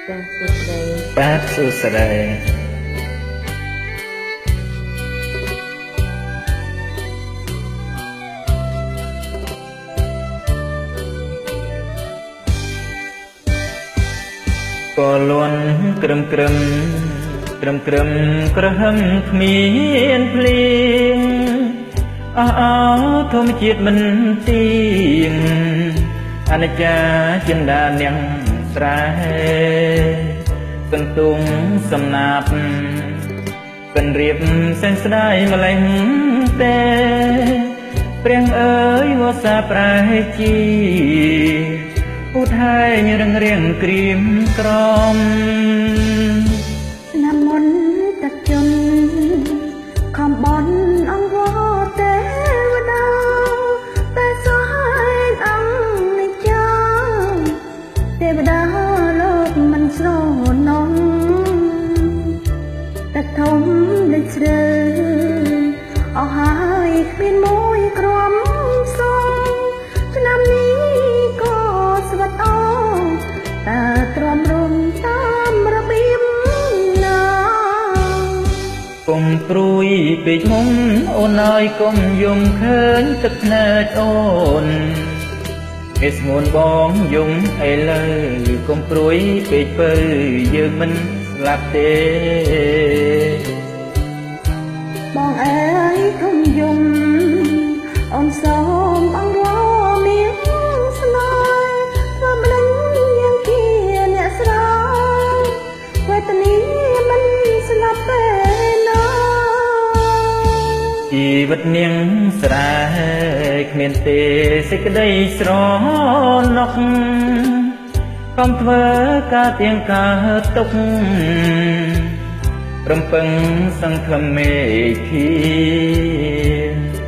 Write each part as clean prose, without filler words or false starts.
បាទសួស្តីក៏លន់ក្រឹមក្រហឹមគ្មានភ្លៀងអធម្មជាតិមិនទៀងអនិច្ចាចិន្តានាងស្រែសន្ទុងសំណាប់ពិនរៀបសែនស្ដាយម្លេះទេព្រះអើយវស្សាប្រែជីពុទ្ធហែងរឹងរៀងក្រៀមក្រំឆ្នាំមុនទឹកជន់ខំបនអង្គវទេវតាតែសោះឯងអង្គនេះចាទេវតាលោកមិនស្រណំទឹកធំដូចស្រើអស់ហើយគ្មានមួយក្រំសងឆ្នាំនេះក៏ស្វិតអងតើទ្រាំរំតាមរបៀបណាកុំព្រួយពេកមុំអូនអើយកុំយំឃើញទឹកភ្នែកអូនគេស្ងួនបងយំឥឡូវកុំព្រួយពេកពើយើងមិនស្លាប់ទេបងអើយកុំយំអូនសូមអង្គរមានស្នេហ៍ធ្វើម្លេះយ៉ាងជាអ្នកស្រែវេទនាមិនស្លាប់ទេណាជីវិតនាងស្រែគ្មានទេសេចក្តីស្រណុកកុំធ្វើការទៀងកើតទុករំពឹងសង្ឃឹមមេឃី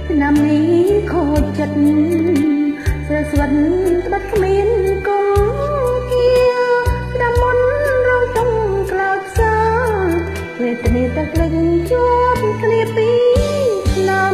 ឆ្នាំនេះខូចចិត្តស្រស្វិតត្បិតគ្មានគង់គៀឆ្នាំមុនរងតុងក្លោចផ្សាវេទនាទឹកលឹងជាប់គ្នាពីឆ្នាំ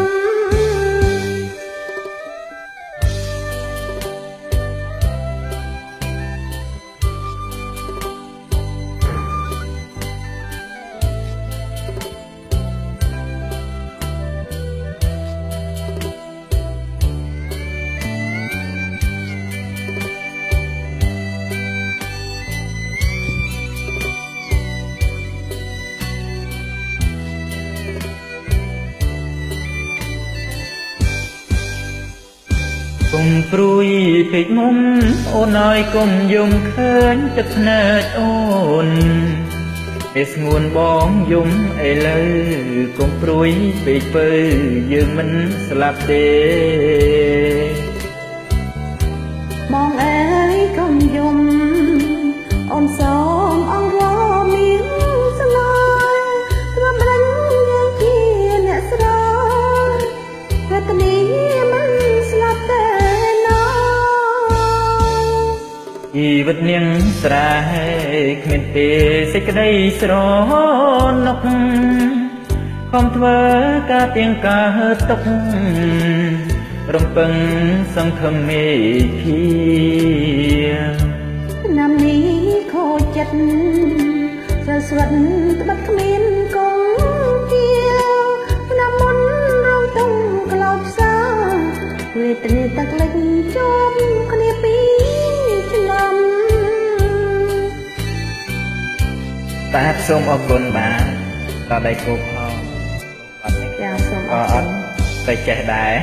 កុំព្រួយពេកមុំអូនអើយកុំយំឃើញទឹកភ្នែកអូនគេស្ងួនបងយំឥឡូវកុំព្រួយពេកពើយើងមិនស្លាប់ទេបងអើយកុំយំអូនសូមអង្គរមានស្នេហ៍ធ្វើម្លេះយ៉ាងជាអ្នកស្រែវេទនាមិនស្លាប់ទេណាជីវិតនាងស្រែគ្មានទេសេចក្តីស្រណុកកុំធ្វើការទៀងកើតទុករំពឹងសង្ឃឹមមេឃីឆ្នាំនេះខូចចិត្តស្រស្វិតត្បិតគ្មានគង់គៀឆ្នាំមុនរងតុងក្លោចផ្សាវេទនាទឹកលិចជាប់គ្នាពីឆ្នាំបាទសូមអរគុណបាទដល់ដៃគូផងអត់ចាសូមអរអគុណត់ទៅចេះដែរ